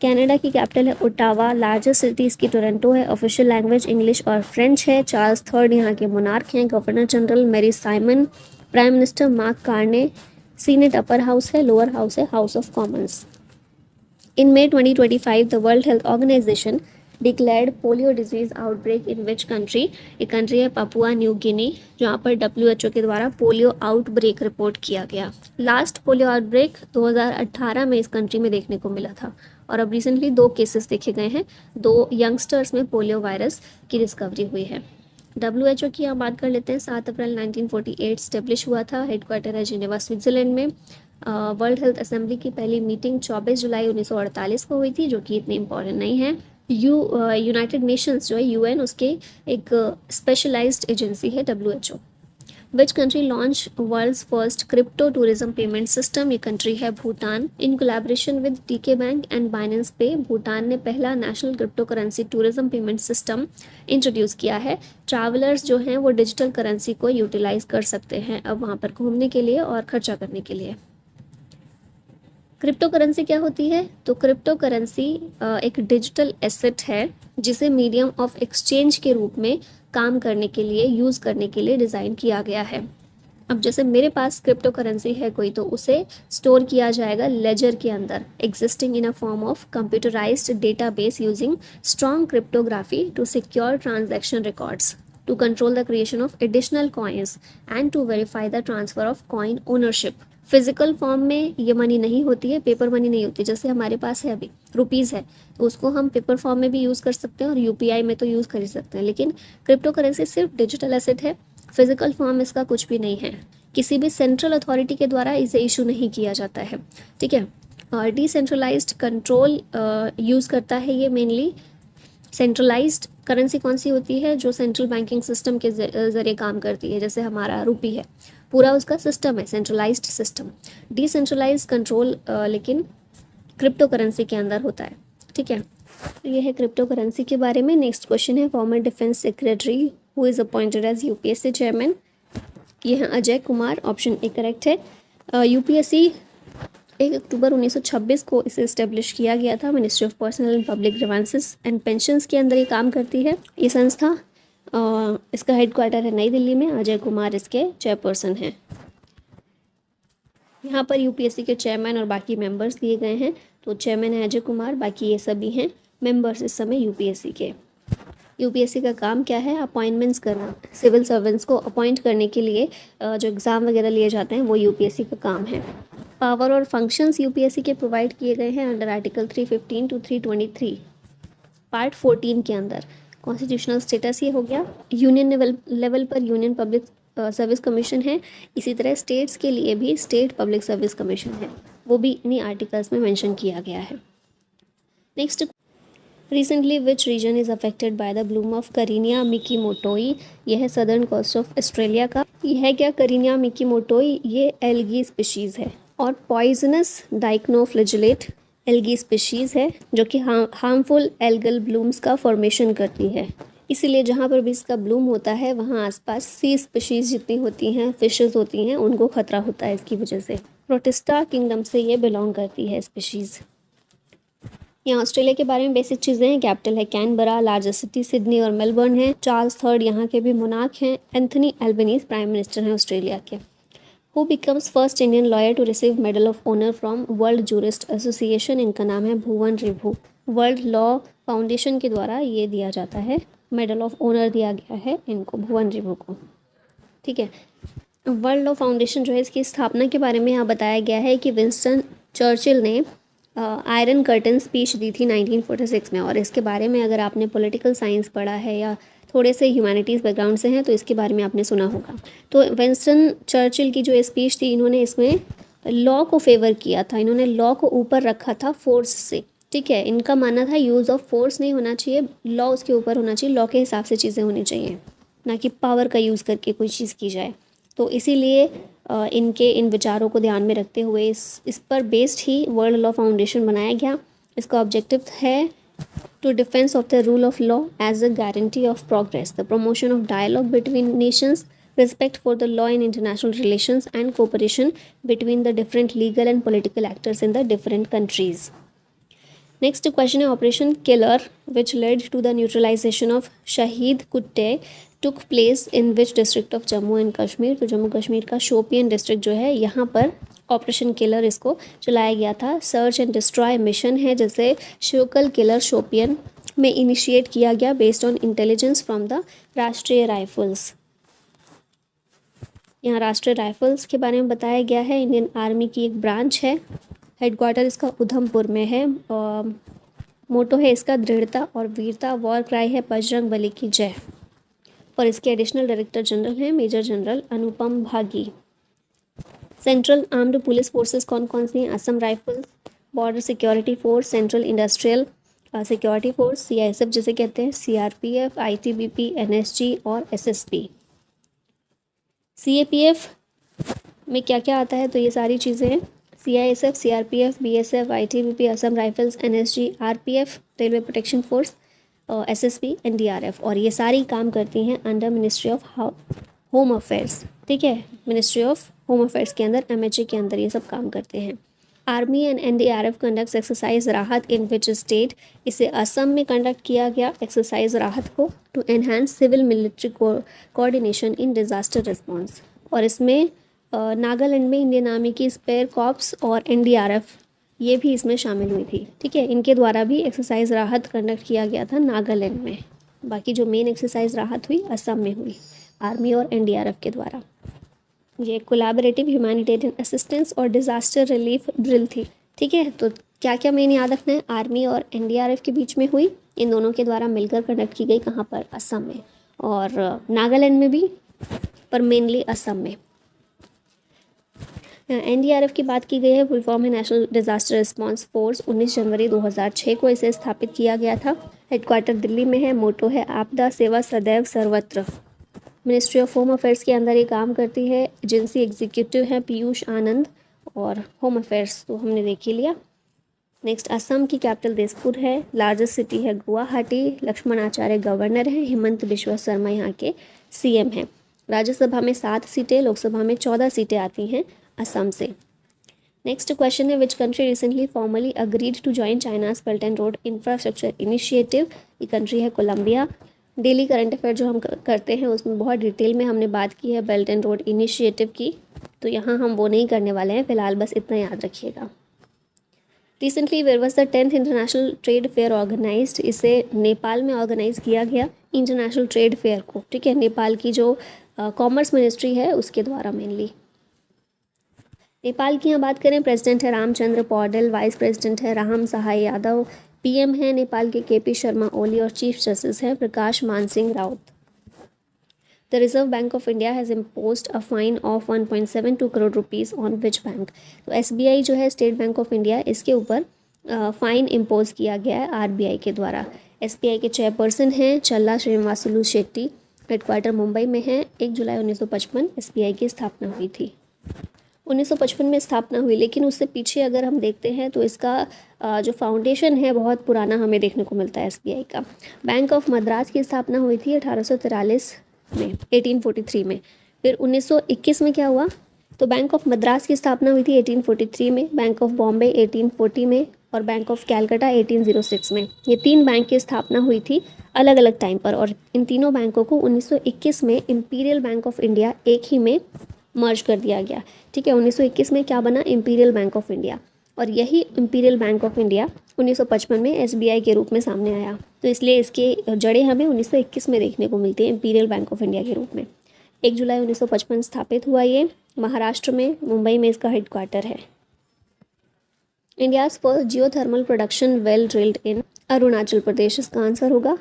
कनाडा की कैपिटल है ओटावा। लार्जेस्ट सिटी इसकी टोरंटो है। ऑफिशियल लैंग्वेज इंग्लिश और फ्रेंच है। चार्ल्स III यहाँ के मोनार्क हैं। Governor general Mary Simon. Prime minister Mark Carney. Senate upper house है, लोअर हाउस है house of commons. In May 2025 the world health organisation declared polio disease outbreak in which country? ये country है Papua New Guinea, जहाँ पर WHO के द्वारा polio outbreak report किया गया। लास्ट पोलियो आउटब्रेक 2018 में इस कंट्री में देखने को मिला था, और अब रिसेंटली 2 केसेस देखे गए हैं। 2 यंगस्टर्स में पोलियो वायरस की डिस्कवरी हुई है। WHO की हम बात कर लेते हैं। 7 अप्रैल 1948 स्टेब्लिश हुआ था। हेडक्वार्टर है जिनेवा स्विट्जरलैंड में। वर्ल्ड हेल्थ असेंबली की पहली मीटिंग 24 जुलाई 1948 को हुई थी, जो कि इतनी इंपॉर्टेंट नहीं है। यूनाइटेड नेशंस जो है यूएन, उसके एक स्पेशलाइज्ड एजेंसी है WHO। Which country launch world's first crypto tourism payment system? ये कंट्री है Bhutan. In collaboration with TK bank and Binance pay, Bhutan ने पहला national crypto currency tourism payment system introduce किया है। ट्रैवलर्स जो हैं वो डिजिटल करेंसी को यूटिलाइज कर सकते हैं अब वहाँ पर घूमने के लिए और खर्चा करने के लिए। क्रिप्टो करेंसी क्या होती है? तो क्रिप्टो करेंसी एक डिजिटल एसेट है जिसे मीडियम ऑफ एक्सचेंज के रूप में काम करने के लिए, यूज़ करने के लिए डिज़ाइन किया गया है। अब जैसे मेरे पास क्रिप्टो करेंसी है कोई, तो उसे स्टोर किया जाएगा लेजर के अंदर, existing in a form of computerised database using strong cryptography to secure transaction records, to control the creation of additional coins and to verify the transfer of coin ownership. Physical form में ये money नहीं होती है, paper money नहीं होती। जैसे हमारे पास है अभी रुपीज़ है, तो उसको हम पेपर फॉर्म में भी यूज़ कर सकते हैं और यूपीआई में तो यूज़ कर ही सकते हैं, लेकिन क्रिप्टो करेंसी सिर्फ डिजिटल एसेट है, फिजिकल फॉर्म इसका कुछ भी नहीं है। किसी भी सेंट्रल अथॉरिटी के द्वारा इसे इशू नहीं किया जाता है, ठीक है। डिसेंट्रलाइज्ड कंट्रोल यूज़ करता है ये मेनली। सेंट्रलाइज्ड करेंसी कौन सी होती है? जो सेंट्रल बैंकिंग सिस्टम के ज़रिए काम करती है, जैसे हमारा रुपी है, पूरा उसका सिस्टम है सेंट्रलाइज्ड सिस्टम। डिसेंट्रलाइज्ड कंट्रोल लेकिन क्रिप्टो करेंसी के अंदर होता है, ठीक है। तो ये है क्रिप्टो करेंसी के बारे में। नेक्स्ट क्वेश्चन है, former defence secretary who is appointed as UPSC chairman. ये है Ajay Kumar, option A correct है। यूपीएससी 1 अक्टूबर 1926 को इसे इस्टेब्लिश किया गया था। Ministry of personnel and public grievances and pensions के अंदर ये काम करती है ये संस्था। इसका हेडक्वार्टर है नई दिल्ली में। अजय कुमार इसके चेयरपर्सन हैं। यहाँ पर यूपीएससी के चेयरमैन और बाकी मेंबर्स दिए गए हैं। तो चेयरमैन है अजय कुमार, बाकी ये सभी हैं मेंबर्स इस समय यूपीएससी के। यूपीएससी का काम क्या है? अपॉइंटमेंट्स करना, सिविल सर्वेंट्स को अपॉइंट करने के लिए जो एग्ज़ाम वगैरह लिए जाते हैं वो यूपीएससी का काम है। पावर और फंक्शंस यूपीएससी के प्रोवाइड किए गए हैं अंडर आर्टिकल 315 टू 323 पार्ट 14 के अंदर। कॉन्स्टिट्यूशनल स्टेटस ये हो गया। यूनियन लेवल पर यूनियन पब्लिक सर्विस कमीशन है। इसी तरह स्टेट्स के लिए भी स्टेट पब्लिक सर्विस कमीशन है, वो भी इन्हीं आर्टिकल्स में मेंशन किया गया है। Next, recently which region is affected by the bloom of Karenia mikimotoi. यह है सदर्न कोस्ट ऑफ ऑस्ट्रेलिया का। यह है क्या? करीनिया मिकीमोटोई, ये एल्गी स्पीशीज़ है और पॉइजनस डाइक्नोफ्लैजिलेट एल्गी स्पीशीज़ है जो कि हार्मफुल एल्गल ब्लूम्स का फॉर्मेशन करती है। इसीलिए जहाँ पर भी इसका ब्लूम होता है वहाँ आसपास सी स्पीशीज़ जितनी होती हैं, फिशेस होती हैं, उनको खतरा होता है इसकी वजह से। प्रोटिस्टा किंगडम से ये बिलोंग करती है स्पीशीज़। यहाँ ऑस्ट्रेलिया के बारे में बेसिक चीज़ें हैं। कैपिटल है कैनबरा, लार्जेस्ट सिटी सिडनी और मेलबर्न है। चार्ल्स थर्ड यहाँ के भी मोनार्क हैं। एंथनी एल्बनीज़ प्राइम मिनिस्टर हैं ऑस्ट्रेलिया के। Who becomes first Indian lawyer to receive medal of honour from world jurist association. इनका नाम है Bhuwan Ribhu. World law foundation के द्वारा ये दिया जाता है, मेडल ऑफ ऑनर दिया गया है इनको, भुवन रिभु को, ठीक है। वर्ल्ड लॉ फाउंडेशन जो है, इसकी स्थापना के बारे में यहाँ बताया गया है कि विंस्टन चर्चिल ने आयरन कर्टन स्पीच दी थी 1946 में। और इसके बारे में अगर आपने पॉलिटिकल साइंस पढ़ा है या थोड़े से ह्यूमैनिटीज़ बैकग्राउंड से हैं तो इसके बारे में आपने सुना होगा। तो विंस्टन चर्चिल की जो स्पीच थी, इन्होंने इसमें लॉ को फेवर किया था। इन्होंने लॉ को ऊपर रखा था फोर्स से, ठीक है। इनका मानना था यूज़ ऑफ फोर्स नहीं होना चाहिए, लॉ उसके ऊपर होना चाहिए, लॉ के हिसाब से चीज़ें होनी चाहिए, ना कि पावर का यूज़ करके कोई चीज़ की जाए। तो इसीलिए इनके इन विचारों को ध्यान में रखते हुए इस पर बेस्ड ही वर्ल्ड लॉ फाउंडेशन बनाया गया। इसका ऑब्जेक्टिव है to defence of the rule of law as a guarantee of progress, the promotion of dialogue between nations, respect for the law in international relations and cooperation between the different legal and political actors in the different countries. Next question है Operation Killer which led to the neutralization of Shahid Kutte took place in which district of Jammu and Kashmir। तो जम्मू कश्मीर का Shopian district जो है, यहाँ पर operation killer इसको चलाया गया था। सर्च एंड डिस्ट्रॉय मिशन है जैसे शोकल किलर शोपियन में इनिशिएट किया गया based on intelligence from the राष्ट्रीय राइफल्स। यहाँ राष्ट्रीय राइफल्स के बारे में बताया गया है। इंडियन आर्मी की एक ब्रांच है, हेडक्वार्टर इसका उधमपुर में है। मोटो है इसका दृढ़ता और वीरता। वॉर क्राई है बजरंग बली की जय। और इसके एडिशनल डायरेक्टर जनरल हैं मेजर जनरल अनुपम भागी। सेंट्रल आर्म्ड पुलिस फोर्सेस कौन कौन सी हैं? Assam rifles, border security force, central industrial security force CISF जिसे कहते हैं, CRPF, ITBP, NSG और SSP। CAPF में क्या क्या आता है? तो ये सारी चीज़ें हैं, CISF, CRPF, BSF, ITBP, Assam rifles, NSG, RPF, railway protection force, SSP, NDRF। और ये सारी काम करती हैं under ministry of home affairs, ठीक है। मिनिस्ट्री ऑफ होम अफेयर्स के अंदर, MHA के अंदर ये सब काम करते हैं। Army and NDRF conducts exercise राहत इन विच स्टेट? इसे असम में कंडक्ट किया गया एक्सरसाइज राहत को, to enhance civil military coordination in disaster response. और इसमें नागालैंड में इंडियन आर्मी की स्पेयर कॉर्प्स और एनडीआरएफ ये भी इसमें शामिल हुई थी। ठीक है, इनके द्वारा भी एक्सरसाइज राहत कंडक्ट किया गया था नागालैंड में। बाकी जो मेन एक्सरसाइज राहत हुई असम में हुई, आर्मी और एनडीआरएफ के द्वारा। ये कोलैबोरेटिव ह्यूमैनिटेरियन असिस्टेंस और डिज़ास्टर रिलीफ ड्रिल थी। ठीक है, तो क्या क्या मेन याद रखना है? आर्मी और एनडीआरएफ के बीच में हुई, इन दोनों के द्वारा मिलकर कंडक्ट की गई। कहाँ पर? असम में, और नागालैंड में भी, पर मेनली असम में। एनडीआरएफ की बात की गई है, फुल फॉर्म है नेशनल डिजास्टर रिस्पांस फोर्स। 19 जनवरी 2006 को इसे स्थापित किया गया था। हेडक्वार्टर दिल्ली में है। मोटो है आपदा सेवा सदैव सर्वत्र। मिनिस्ट्री ऑफ होम अफेयर्स के अंदर ये काम करती है। एजेंसी एग्जीक्यूटिव है पीयूष आनंद, और होम अफेयर्स तो हमने देख ही लिया। नेक्स्ट, असम की कैपिटल दिसपुर है। लार्जेस्ट सिटी है गुवाहाटी। लक्ष्मण आचार्य गवर्नर हैं। हेमंत बिश्वा शर्मा यहाँ के सीएम हैं। राज्यसभा में 7 सीटें, लोकसभा में 14 सीटें आती हैं असम से। नेक्स्ट क्वेश्चन है, which country recently formally agreed to join China's belt and road infrastructure initiative? ये कंट्री है कोलंबिया। डेली करंट अफेयर जो हम करते हैं उसमें बहुत डिटेल में हमने बात की है बेल्ट एंड रोड इनिशिएटिव की, तो यहाँ हम वो नहीं करने वाले हैं फिलहाल, बस इतना याद रखिएगा। Recently where was the 10th international trade fair organised? इसे नेपाल में ऑर्गेनाइज किया गया इंटरनेशनल ट्रेड फेयर को। ठीक है, नेपाल की जो कॉमर्स मिनिस्ट्री है उसके द्वारा मेनली। नेपाल की यहाँ बात करें, प्रेसिडेंट है रामचंद्र पौडेल, वाइस प्रेसिडेंट है राम सहाय यादव, पीएम है नेपाल के केपी शर्मा ओली, और चीफ जस्टिस है Prakash Mansingh Raut. The reserve bank of India has imposed a fine of 1.72 crore rupees on which bank? तो एसबीआई जो है स्टेट बैंक ऑफ इंडिया, इसके ऊपर फाइन इम्पोज किया गया है आरबीआई के द्वारा। एसबीआई के चेयरपर्सन हैं चल्ला श्रीनिवासुलु शेट्टी। हेडक्वार्टर मुंबई में है। 1 जुलाई 1955 एसबीआई की स्थापना हुई थी। 1955 में स्थापना हुई, लेकिन उससे पीछे अगर हम देखते हैं तो इसका जो फाउंडेशन है बहुत पुराना हमें देखने को मिलता है एसबीआई का। बैंक ऑफ मद्रास की स्थापना हुई थी 1843 में, 1843 में। फिर 1921 में क्या हुआ? तो बैंक ऑफ मद्रास की स्थापना हुई थी 1843 में, बैंक ऑफ बॉम्बे 1840 में, और बैंक ऑफ कैलकाटा 1806 में। ये 3 बैंक की स्थापना हुई थी अलग अलग टाइम पर, और इन तीनों बैंकों को 1921 में इम्पीरियल बैंक ऑफ इंडिया एक ही में मर्ज कर दिया गया। ठीक है, 1921 में क्या बना? Imperial bank of India. और यही इम्पीरियल बैंक ऑफ इंडिया 1955 में एसबीआई के रूप में सामने आया, तो इसलिए इसके जड़ें हमें 1921 में देखने को मिलती है इम्पीरियल बैंक ऑफ इंडिया के रूप में। 1 जुलाई 1955 स्थापित हुआ ये, महाराष्ट्र में, मुंबई में इसका हेडक्वार्टर है। India's first geothermal production well drilled in? Arunachal Pradesh इसका आंसर होगा।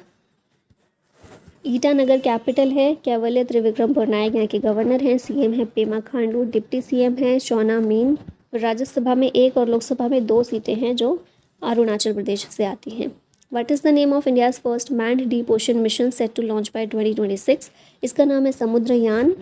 ईटानगर कैपिटल है। कैवल्य त्रिविक्रम पटनायक यहाँ के गवर्नर हैं। सीएम है पेमा खांडू, डिप्टी सीएम है शोना मीन। राज्यसभा में 1 और लोकसभा में 2 सीटें हैं जो अरुणाचल प्रदेश से आती हैं। What is the name of India's first manned deep ocean mission set to launch by 2026? इसका नाम है समुद्रयान।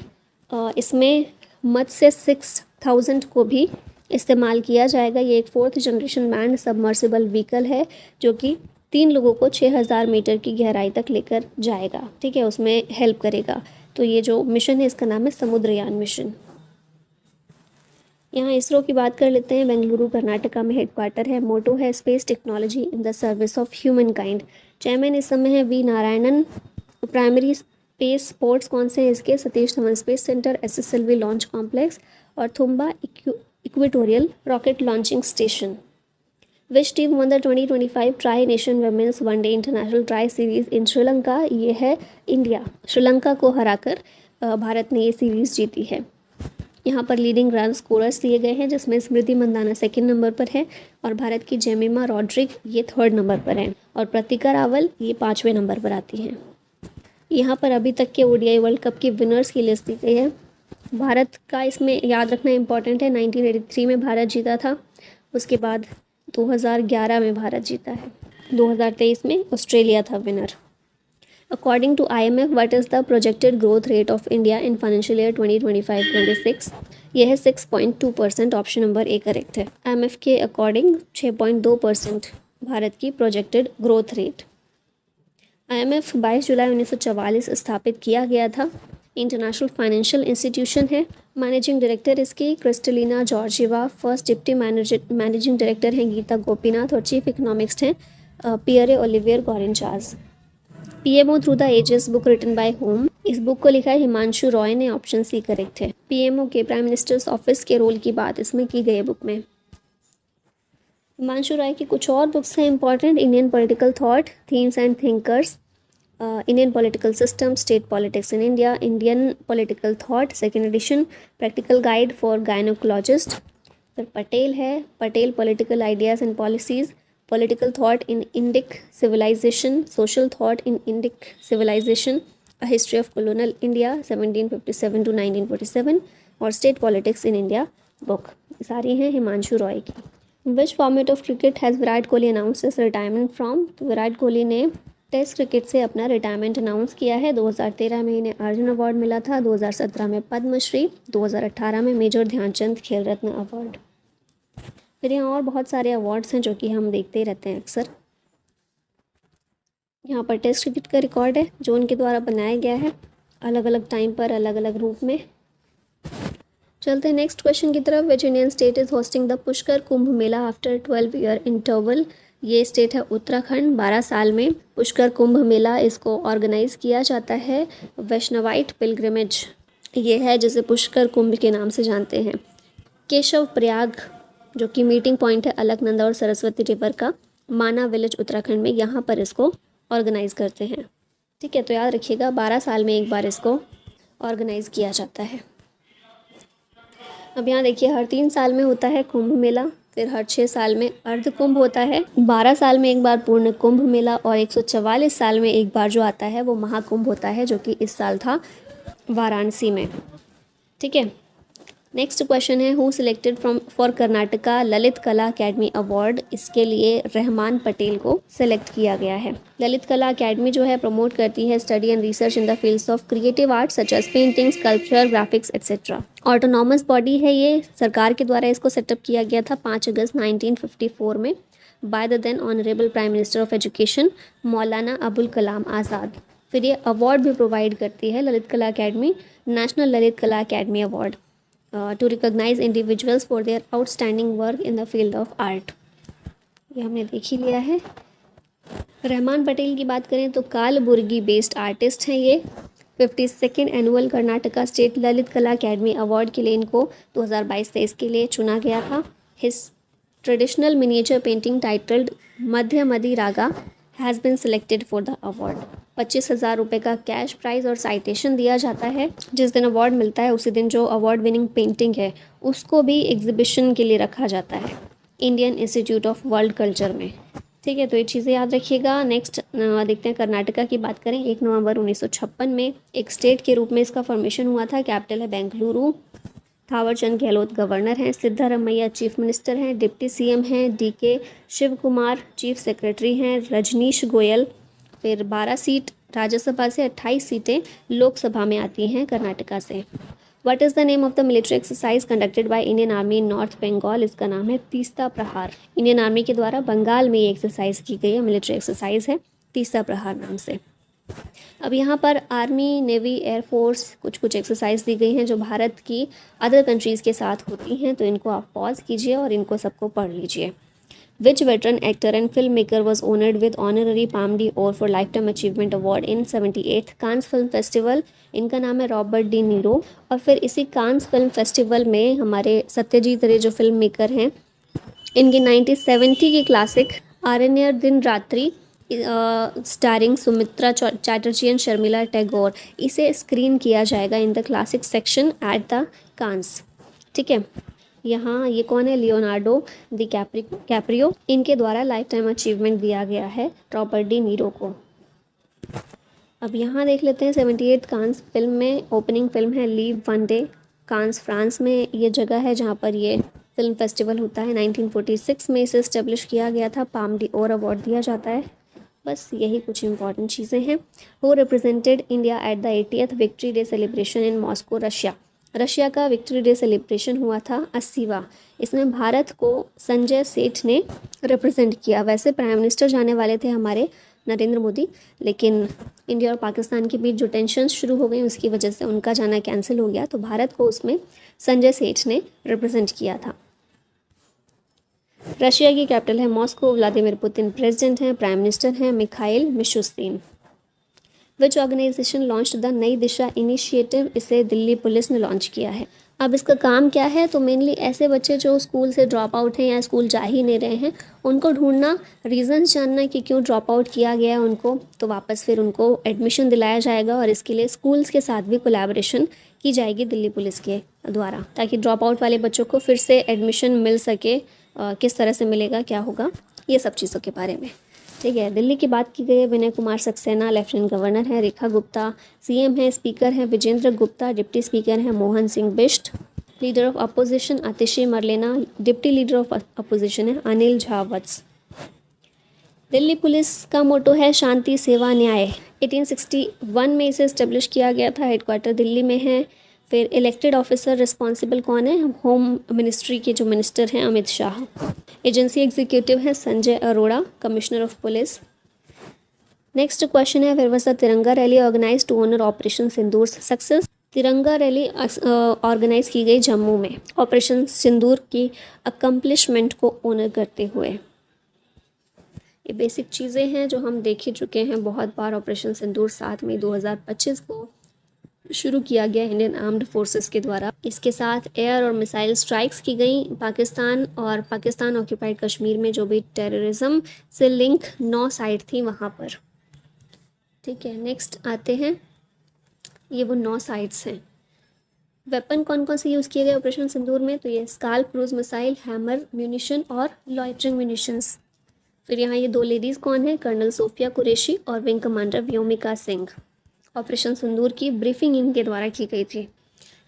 इसमें मत्स्य 6000 को भी इस्तेमाल किया जाएगा। ये एक 4th generation manned submersible vehicle है जो कि 3 लोगों को 6000 मीटर की गहराई तक लेकर जाएगा। ठीक है, उसमें हेल्प करेगा। तो ये जो मिशन है इसका नाम है समुद्रयान मिशन। यहाँ इसरो की बात कर लेते हैं। बेंगलुरु कर्नाटका में हेडक्वार्टर है। मोटो है space technology in the service of humankind. Chairman इस समय है V Narayanan. Primary space ports कौन से हैं इसके? Satish Dhawan space centre, SSLV launch complex, और Thumba equatorial rocket launching station. Which team won the 2025 tri nation women's one day international tri series in Sri Lanka? ये है इंडिया। श्रीलंका को हराकर भारत ने ये सीरीज़ जीती है। यहाँ पर लीडिंग रन स्कोरर्स दिए गए हैं, जिसमें स्मृति मंदाना 2nd नंबर पर है, और भारत की जेमिमा रॉड्रिक ये 3rd नंबर पर है, और प्रतिका रावल ये 5वें नंबर पर आती हैं। यहाँ पर अभी तक के ओडीआई वर्ल्ड कप के विनर्स की लिस्ट दी गई है। भारत का इसमें याद रखना इंपॉर्टेंट है, 1983 में भारत जीता था, उसके बाद 2011 में भारत जीता है, 2023 में ऑस्ट्रेलिया था winner. According to IMF, what is the projected growth rate of India in financial year 2025-26? यह है 6.2%। ऑप्शन नंबर A करेक्ट है। IMF के अकॉर्डिंग 6.2% भारत की प्रोजेक्टेड ग्रोथ रेट। IMF 22 जुलाई 1944 स्थापित किया गया था। इंटरनेशनल फाइनेंशियल इंस्टीट्यूशन है। मैनेजिंग डायरेक्टर इसकी Kristalina Georgieva, first deputy managing director हैं गीता गोपीनाथ और चीफ इकोनॉमिस्ट हैं Pierre Olivier Gourinchas. PMO through the ages book written by home, इस बुक को लिखा है हिमांशु रॉय ने, ऑप्शन सी करेक्ट है। पीएमओ के प्राइम मिनिस्टर्स ऑफिस के रोल की बात इसमें की गई है बुक में। हिमांशु रॉय की कुछ और बुक्स हैं important, Indian political thought, themes and thinkers, Indian political system, state politics in India, Indian political thought second edition, practical guide for gynaecologist. फिर पटेल है, Patel political ideas and policies, political thought in Indic civilisation, social thought in Indic civilisation, a history of colonial India 1757 to 1947 और state politics in India book, सारी हैं हिमांशु रॉय की। Which format of cricket has Virat Kohli announce his retirement from, तो विराट कोहली ने test cricket से अपना retirement announce किया है। 2013 में इन्हें अर्जुन अवार्ड मिला था, 2017 में पद्मश्री, 2018 में मेजर ध्यानचंद खेल रत्न अवार्ड। फिर यहाँ और बहुत सारे अवार्ड्स हैं जो कि हम देखते ही रहते हैं अक्सर। यहाँ पर टेस्ट क्रिकेट का रिकॉर्ड है जो उनके द्वारा बनाया गया है अलग अलग टाइम पर अलग अलग रूप में। चलते हैं नेक्स्ट क्वेश्चन की तरफ। Which Indian state is hosting the Pushkar Kumbh Mela after 12 year interval, ये स्टेट है उत्तराखंड। 12 साल में पुष्कर कुंभ मेला इसको ऑर्गेनाइज किया जाता है। वैष्णवाइट पिलग्रिमेज ये है जिसे पुष्कर कुंभ के नाम से जानते हैं। केशव प्रयाग जो कि मीटिंग पॉइंट है अलकनंदा और सरस्वती रिवर का, माना विलेज उत्तराखंड में, यहाँ पर इसको ऑर्गेनाइज करते हैं। ठीक है, तो याद रखिएगा 12 साल में एक बार इसको ऑर्गेनाइज किया जाता है। अब यहाँ देखिए हर 3 साल में होता है कुंभ मेला, फिर हर 6 साल में अर्ध कुंभ होता है, 12 साल में एक बार पूर्ण कुंभ मेला और 144 साल में एक बार जो आता है वो महाकुंभ होता है जो कि इस साल था वाराणसी में। ठीक है, नेक्स्ट क्वेश्चन है who selected from for Karnataka Lalit कला अकेडमी अवार्ड, इसके लिए रहमान पटेल को सिलेक्ट किया गया है। ललित कला अकेडमी जो है प्रमोट करती है study and research in the fields of creative art such as painting, sculpture, graphics etcetera. Autonomous body है ये, सरकार के द्वारा इसको सेटअप किया गया था 5 अगस्त 1954 में by the then honourable prime minister of education Maulana Abul Kalam Azad. फिर ये अवार्ड भी प्रोवाइड करती है ललित कला अकेडमी, नेशनल ललित कला academy award to recognize individuals for their outstanding work in the field of art। ये हमने देख ही लिया है। रहमान पटेल की बात करें तो कालबुर्गी बेस्ड आर्टिस्ट हैं ये। 52nd annual Karnataka state Lalit कला अकेडमी अवार्ड के लिए इनको 2022-23 के लिए चुना गया था। His traditional miniature painting titled Madhyamadi raga has been selected for the award. 25,000 रुपये का कैश प्राइज़ और साइटेशन दिया जाता है। जिस दिन अवार्ड मिलता है उसी दिन जो अवार्ड विनिंग पेंटिंग है उसको भी एग्जीबिशन के लिए रखा जाता है Indian institute of world culture में। ठीक है, तो ये चीज़ें याद रखिएगा। नेक्स्ट देखते हैं कर्नाटका की बात करें। 1 नवंबर 1956 में एक स्टेट के रूप में इसका फॉर्मेशन हुआ था। कैपिटल है बेंगलुरु। थावरचंद गहलोत गवर्नर हैं, सिद्धारमैया चीफ मिनिस्टर हैं, डिप्टी सीएम हैं DK Shiva Kumar chief secretary हैं, रजनीश गोयल। फिर 12 सीट राज्यसभा से, 28 सीटें लोकसभा में आती हैं कर्नाटका से। What is the name of the military exercise conducted by Indian army in north Bengal, इसका नाम है तीस्ता प्रहार। इंडियन आर्मी के द्वारा बंगाल में ये एक्सरसाइज की गई है, मिलिट्री एक्सरसाइज है तीस्ता प्रहार नाम से। अब यहाँ पर आर्मी, नेवी, एयरफोर्स कुछ एक्सरसाइज दी गई हैं जो भारत की अदर कंट्रीज़ के साथ होती हैं, तो इनको आप पॉज कीजिए और इनको सबको पढ़ लीजिए। Which veteran actor and film maker was honoured with honorary Palme d'Or for lifetime achievement award in 78th Cannes film festival, इनका नाम है रॉबर्ट डी नीरो। और फिर इसी कांस फिल्म फेस्टिवल में हमारे सत्यजीत रे जो फिल्म मेकर हैं, इनकी 1970 की classic Aranyer Din Ratri starring Soumitra Chatterjee and Sharmila Tagore, इसे स्क्रीन किया जाएगा in the classic section at the Cannes. ठीक है, यहाँ ये कौन है, लियोनार्डो दी कैप्रियो, इनके द्वारा लाइफ टाइम अचीवमेंट दिया गया है रॉबर्ट डी नीरो को। अब यहाँ देख लेते हैं 78 कांस फिल्म में ओपनिंग फिल्म है लीव वन डे। कांस फ्रांस में ये जगह है जहाँ पर ये फिल्म फेस्टिवल होता है। 1946 में इसे इस्टेब्लिश किया गया था, पाम डी और अवार्ड दिया जाता है। बस यही कुछ इंपॉर्टेंट चीज़ें हैं। Who represented India at the 80th victory day celebration in Moscow, Russia. Russia का विक्ट्री डे सेलिब्रेशन हुआ था 80वां। इसमें भारत को संजय सेठ ने रिप्रेजेंट किया। वैसे प्राइम मिनिस्टर जाने वाले थे हमारे नरेंद्र मोदी, लेकिन इंडिया और पाकिस्तान के बीच जो टेंशन शुरू हो गई उसकी वजह से उनका जाना कैंसिल हो गया, तो भारत को उसमें संजय सेठ ने रिप्रेजेंट किया था। रशिया की कैपिटल है मॉस्को, व्लादिमीर पुतिन प्रेसिडेंट हैं, प्राइम मिनिस्टर हैं Mikhail Mishustin. Which organisation launch the Nai Disha initiative, इसे दिल्ली पुलिस ने लॉन्च किया है। अब इसका काम क्या है, तो मेनली ऐसे बच्चे जो स्कूल से ड्रॉप आउट हैं या स्कूल जा ही नहीं रहे हैं, उनको ढूंढना, रीजंस जानना कि क्यों ड्रॉप आउट किया गया है उनको, तो वापस फिर उनको एडमिशन दिलाया जाएगा और इसके लिए स्कूल्स के साथ भी कोलैबोरेशन की जाएगी दिल्ली पुलिस के द्वारा, ताकि ड्रॉप आउट वाले बच्चों को फिर से एडमिशन मिल सके। किस तरह से मिलेगा, क्या होगा, ये सब चीज़ों के बारे में। ठीक है, दिल्ली की बात की गई है, विनय कुमार सक्सेना लेफ्टिनेंट गवर्नर है, रेखा गुप्ता सीएम है, स्पीकर हैं विजेंद्र गुप्ता, डिप्टी स्पीकर हैं Mohan Singh Bisht, leader of opposition Atishi Marlena, deputy leader of opposition है अनिल झा वत्स। दिल्ली पुलिस का मोटो है शांति सेवा न्याय। 1861 में इसे इस्टेब्लिश किया गया था, हेडक्वार्टर दिल्ली में है। फिर इलेक्टेड ऑफिसर रिस्पॉन्सिबल कौन है, होम मिनिस्ट्री के जो मिनिस्टर हैं अमित शाह। एजेंसी एग्जीक्यूटिव है Sanjay Arora, commissioner of police. Next question है, where was the Tiranga rally organise to honour operation Sindoor success. Tiranga rally organise की गई जम्मू में ऑपरेशन सिंदूर की अकम्पलिशमेंट को ऑनर करते हुए। ये बेसिक चीज़ें हैं जो हम देख ही चुके हैं बहुत बार। ऑपरेशन सिंदूर 7 मई 2025 को शुरू किया गया इंडियन आर्म्ड फोर्सेस के द्वारा। इसके साथ एयर और मिसाइल स्ट्राइक्स की गई पाकिस्तान और पाकिस्तान ऑक्यूपाइड कश्मीर में जो भी टेररिज्म से लिंक 9 साइट थी वहाँ पर। ठीक है, नेक्स्ट आते हैं, ये वो 9 साइट्स हैं। वेपन कौन कौन से यूज़ किए गए ऑपरेशन सिंदूर में, तो ये scalp cruise missile, hammer munition और लॉइटरिंग म्यूनिशंस। फिर यहाँ ये 2 लेडीज़ कौन है, कर्नल सोफिया कुरैशी और wing commander Vyomika Singh. Operation Sindoor की ब्रीफिंग इनके द्वारा की गई थी।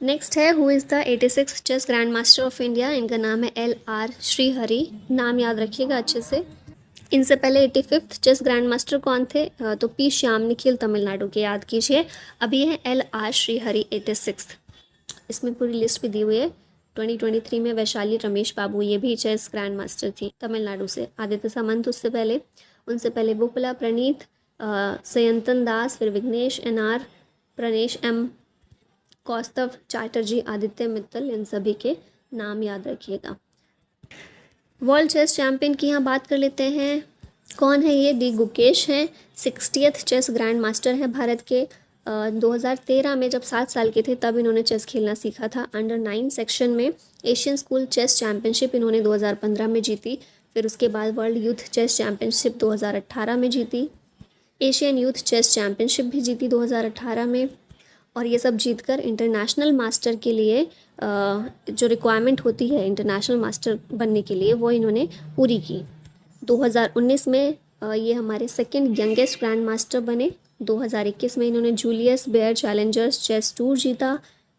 नेक्स्ट है, who is the 86 chess grandmaster of India. इनका नाम है LR श्रीहरि, नाम याद रखिएगा अच्छे से। इनसे पहले 85th चेस ग्रैंड मास्टर कौन थे, तो P श्याम निखिल तमिलनाडु के, याद कीजिए। अभी है LR श्रीहरि 86। इसमें पूरी लिस्ट भी दी हुई है। 2023 में वैशाली रमेश बाबू, ये भी चेस ग्रैंड मास्टर थी तमिलनाडु से। आदित्य सामंत उससे पहले, उनसे पहले वुपला प्रणीत, सयंतन दास, फिर विघ्नेश NR, प्रणेश M, कौस्तव चैटर्जी, आदित्य मित्तल, इन सभी के नाम याद रखिएगा। वर्ल्ड चेस चैंपियन की यहाँ बात कर लेते हैं। कौन है ये, डी गुकेश हैं, 60th चेस ग्रैंड मास्टर है भारत के। 2013 में जब 7 साल के थे तब इन्होंने चेस खेलना सीखा था। अंडर 9 सेक्शन में एशियन स्कूल चेस चैंपियनशिप इन्होंने 2015 में जीती। फिर उसके बाद वर्ल्ड यूथ चेस चैंपियनशिप 2018 में जीती। एशियन यूथ चेस चैंपियनशिप भी जीती 2018 में। और ये सब जीतकर इंटरनेशनल मास्टर के लिए जो रिक्वायरमेंट होती है इंटरनेशनल मास्टर बनने के लिए, वो इन्होंने पूरी की। 2019 में ये हमारे सेकंड यंगेस्ट ग्रैंड मास्टर बने। 2021 में इन्होंने Julius Baer challengers chess tour जीता।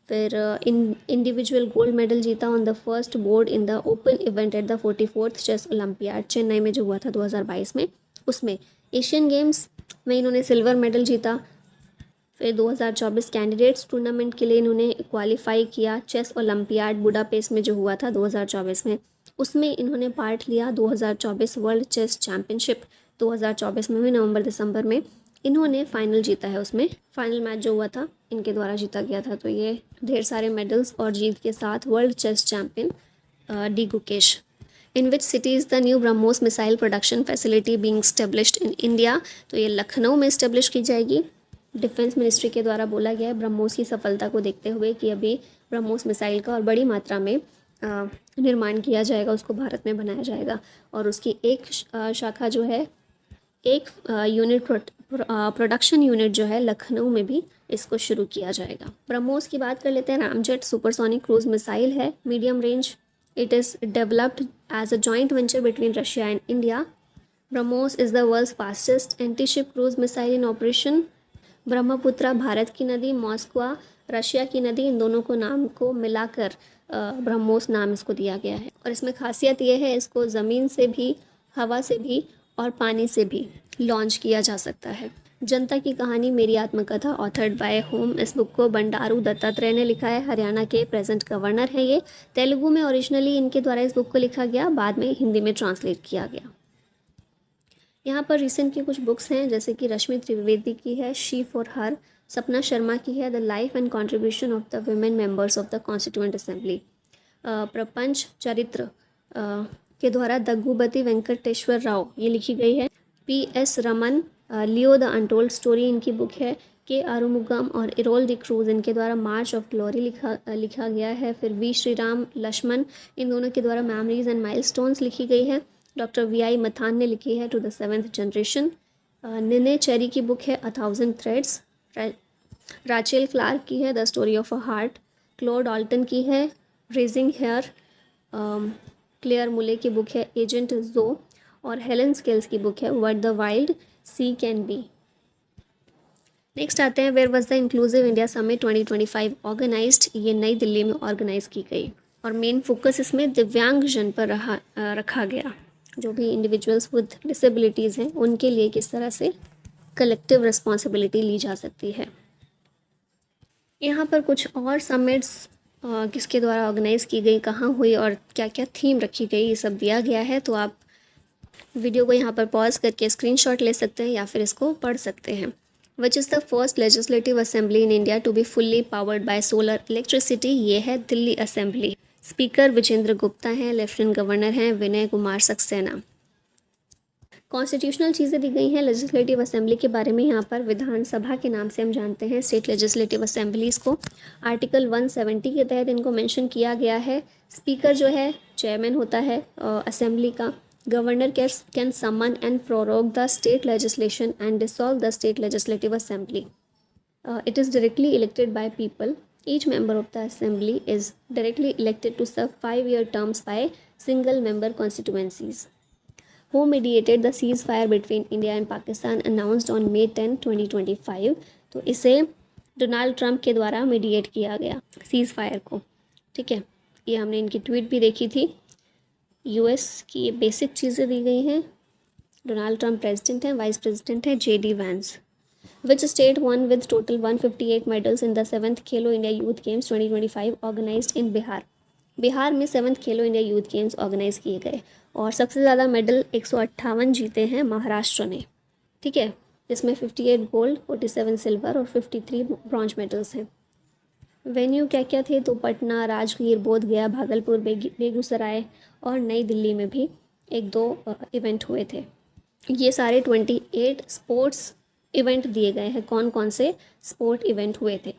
फिर इंडिविजुअल गोल्ड मेडल जीता on the first board in the open event at the 44th chess olympiad Chennai में जो हुआ था 2022 में, उसमें। एशियन गेम्स में इन्होंने सिल्वर मेडल जीता। फिर 2024 कैंडिडेट्स टूर्नामेंट के लिए इन्होंने क्वालिफाई किया चेस ओलंपियाड बुडापेस्ट में जो हुआ था 2024 में, उसमें इन्होंने पार्ट लिया। 2024 वर्ल्ड चेस चैंपियनशिप 2024 में हुई नवंबर दिसंबर में, इन्होंने फाइनल जीता है। उसमें फाइनल मैच जो हुआ था इनके द्वारा जीता गया था। तो ये ढेर सारे मेडल्स और जीत के साथ world chess champion D Gukesh. In which city is the new BrahMos missile production facility being established in India, तो ये लखनऊ में इस्टेब्लिश की जाएगी। डिफेंस मिनिस्ट्री के द्वारा बोला गया है ब्रह्मोस की सफलता को देखते हुए कि अभी ब्रह्मोस मिसाइल का और बड़ी मात्रा में निर्माण किया जाएगा, उसको भारत में बनाया जाएगा। और उसकी एक शाखा जो है, एक यूनिट प्रोडक्शन यूनिट जो है लखनऊ में भी इसको शुरू किया जाएगा। ब्रह्मोस की बात कर लेते हैं। रामजेट सुपरसोनिक क्रूज मिसाइल है, medium range. It is developed as a joint venture between Russia and India. BrahMos is the world's fastest anti ship cruise missile in operation. Brahmaputra Bharat की नदी, मॉस्कवा रशिया की नदी, इन दोनों को नाम को मिलाकर ब्रह्मोस नाम इसको दिया गया है। और इसमें खासियत ये है, इसको ज़मीन से भी, हवा से भी और पानी से भी लॉन्च किया जा सकता है। जनता की कहानी मेरी आत्मकथा, ऑथर्ड बाय होम। इस बुक को बंडारू दत्तात्रेय ने लिखा है, हरियाणा के प्रेजेंट गवर्नर हैं ये। तेलुगु में ओरिजिनली इनके द्वारा इस बुक को लिखा गया, बाद में हिंदी में ट्रांसलेट किया गया। यहाँ पर रिसेंट की कुछ बुक्स हैं जैसे कि रश्मि त्रिवेदी की है शी फॉर हर, सपना शर्मा की है the life and contribution of the women members of the constituent assembly, प्रपंच चरित्र के द्वारा दग्गुबती वेंकटेश्वर राव ये लिखी गई है। P S. Raman Leo the untold story इनकी बुक है। के आरुमुगम और इरोल डी क्रूज इनके द्वारा मार्च ऑफ ग्लोरी लिखा गया है। फिर वी श्रीराम लक्ष्मण इन दोनों के द्वारा मेमोरीज एंड माइलस्टोन्स लिखी गई है। Doctor VI. मथान ने लिखी है to the seventh generation. Neneh Cherry की बुक है a thousand threads. Rachel Clarke की है the story of a heart. क्लोड ऑल्टन की है रेजिंग हेयर। क्लेयर मुले की बुक है एजेंट जो। और हेलन स्केल्स की बुक है what the wild sea can be. Next आते हैं where was the inclusive India summit 2025 organised, ये नई दिल्ली में ऑर्गेनाइज की गई और मेन फोकस इसमें दिव्यांग जन पर रखा गया। जो भी इंडिविजुअल्स विद डिसेबिलिटीज़ हैं उनके लिए किस तरह से कलेक्टिव रिस्पॉन्सिबिलिटी ली जा सकती है। यहाँ पर कुछ और समिट्स किसके द्वारा ऑर्गेनाइज की गई, कहाँ हुई और क्या क्या थीम रखी गई, ये सब दिया गया है। तो आप वीडियो को यहाँ पर पॉज करके स्क्रीनशॉट ले सकते हैं या फिर इसको पढ़ सकते हैं। Which is the first legislative assembly in India to be fully powered by solar electricity, ये है दिल्ली असेंबली। स्पीकर विजेंद्र गुप्ता हैं, लेफ्टिनेंट गवर्नर हैं विनय कुमार सक्सेना। कॉन्स्टिट्यूशनल चीज़ें दी गई हैं लेजिस्लेटिव असेंबली के बारे में। यहाँ पर विधानसभा के नाम से हम जानते हैं स्टेट लेजिस्लेटिव असेंबलीज़ को। आर्टिकल 170 के तहत इनको मेंशन किया गया है। स्पीकर जो है चेयरमैन होता है असेंबली का। Governor can summon and prorogue the state legislation and dissolve the state legislative assembly. It is directly elected by people. Each member of the assembly is directly elected to serve 5-year terms by single member constituencies. Who mediated the ceasefire between India and Pakistan announced on May 10, 2025? तो इसे Donald Trump के द्वारा mediate किया गया seize fire को। ठीक है, ये हमने इनकी ट्वीट भी देखी थी। यूएस की ये बेसिक चीज़ें दी गई हैं। डोनाल्ड ट्रंप प्रेसिडेंट हैं, वाइस प्रेसिडेंट है JD Vance. Which state won with total 158 medals in the 7th Khelo India youth games 2025 organised इन बिहार? बिहार में 7th खेलो इंडिया यूथ गेम्स ऑर्गेनाइज किए गए और सबसे ज़्यादा मेडल 158 जीते हैं महाराष्ट्र ने। ठीक है, जिसमें 58 गोल्ड, 47 सिल्वर और 53 ब्रॉन्ज मेडल्स हैं। वेन्यू क्या क्या थे तो पटना, राजगीर, बोधगया, भागलपुर, बेगूसराय और नई दिल्ली में भी 1-2 इवेंट हुए थे। ये सारे 28 स्पोर्ट्स इवेंट दिए गए हैं। कौन कौन से स्पोर्ट इवेंट हुए थे?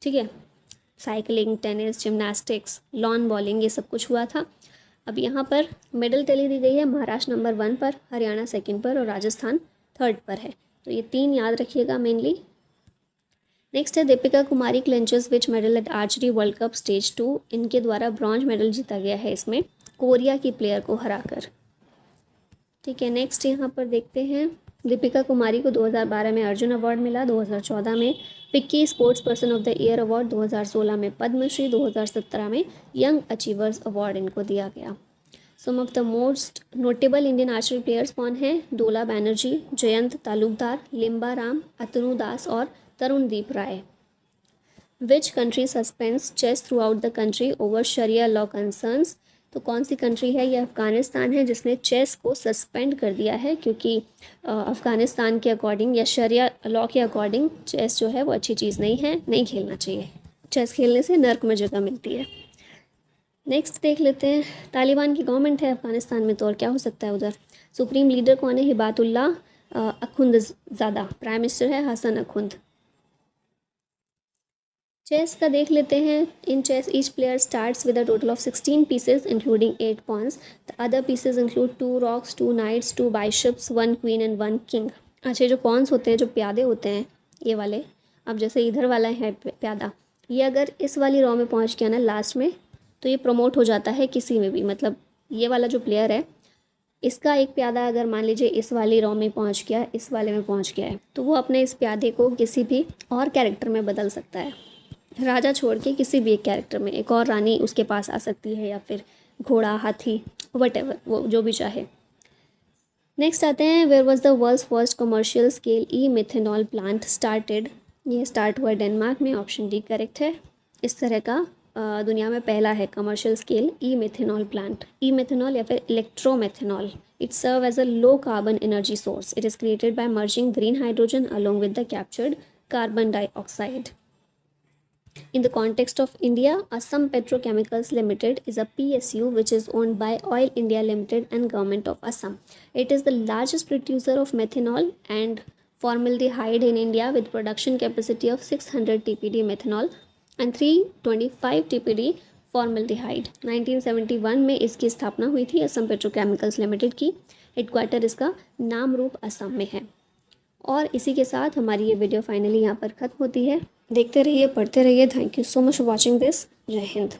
ठीक है, cycling, tennis, gymnastics, lawn bowling, ये सब कुछ हुआ था। अब यहाँ पर मेडल टैली दी गई है। महाराष्ट्र नंबर 1 पर, हरियाणा 2nd पर और राजस्थान 3rd पर है। तो ये 3 याद रखिएगा मेनली। नेक्स्ट है Deepika Kumari clinches which medal at archery world cup stage 2, इनके द्वारा ब्रॉन्ज मेडल जीता गया है इसमें कोरिया की प्लेयर को हराकर। ठीक है, नेक्स्ट यहाँ पर देखते हैं दीपिका कुमारी को 2012 में अर्जुन अवार्ड मिला, 2014 में FICCI sports person of the year award, 2016 में पद्मश्री, 2017 में यंग अचीवर्स अवार्ड इनको दिया गया। Some of the most notable Indian archery players कौन हैं? डोला बैनर्जी, जयंत तालुकदार, लिम्बा राम, अतनु दास और Tarundeep Rai. Which country suspends chess throughout the country over sharia law concerns? तो कौन सी कंट्री है? ये अफ़गानिस्तान है जिसने चेस को सस्पेंड कर दिया है क्योंकि अफ़गानिस्तान के अकॉर्डिंग या शरिया लॉ के अकॉर्डिंग चेस जो है वो अच्छी चीज़ नहीं है, नहीं खेलना चाहिए। चेस खेलने से नर्क में जगह मिलती है। नेक्स्ट देख लेते हैं, तालिबान की गवर्नमेंट है अफ़गानिस्तान में तो और क्या हो सकता है उधर? सुप्रीम लीडर कौन है? हिबातुल्ला अखुंदज़ादा। प्राइम मिनिस्टर है हसन अखुंद। चेस का देख लेते हैं। In chess each player starts with a total of 16 pieces including 8 pawns. The other pieces include 2 rooks, 2 knights, 2 bishops, 1 queen and 1 king. अच्छा, जो पॉन्स होते हैं, जो प्यादे होते हैं ये वाले, अब जैसे इधर वाला है प्यादा, ये अगर इस वाली रॉ में पहुंच गया ना लास्ट में तो ये प्रमोट हो जाता है किसी में भी। मतलब ये वाला जो प्लेयर है इसका एक प्यादा अगर मान लीजिए इस वाली रॉ में पहुँच गया, इस वाले में पहुँच गया है, तो वो अपने इस प्यादे को किसी भी और कैरेक्टर में बदल सकता है। राजा छोड़ के किसी भी एक कैरेक्टर में एक और रानी उसके पास आ सकती है या फिर घोड़ा, हाथी, वटेवर, वो जो भी चाहे। नेक्स्ट आते हैं, where was the world's first commercial scale e methanol plant started? ये स्टार्ट हुआ डेनमार्क में, ऑप्शन डी करेक्ट है। इस तरह का दुनिया में पहला है commercial scale e methanol plant. E methanol या फिर electromethanol, it serve as a low carbon energy source. It is created by merging green hydrogen along with the captured carbon dioxide. In the context of India, Assam Petrochemicals Limited is a PSU which is owned by Oil India Limited and Government of Assam. It is the largest producer of methanol and formaldehyde in India with production capacity of 600 TPD methanol and 325 TPD formaldehyde. 1971 में इसकी स्थापना हुई थी Assam petrochemicals limited की। Headquarter इसका नामरूप असम में है। और इसी के साथ हमारी ये वीडियो फाइनली यहाँ पर ख़त्म होती है। देखते रहिए, पढ़ते रहिए। Thank you so much for watching this. जय हिंद।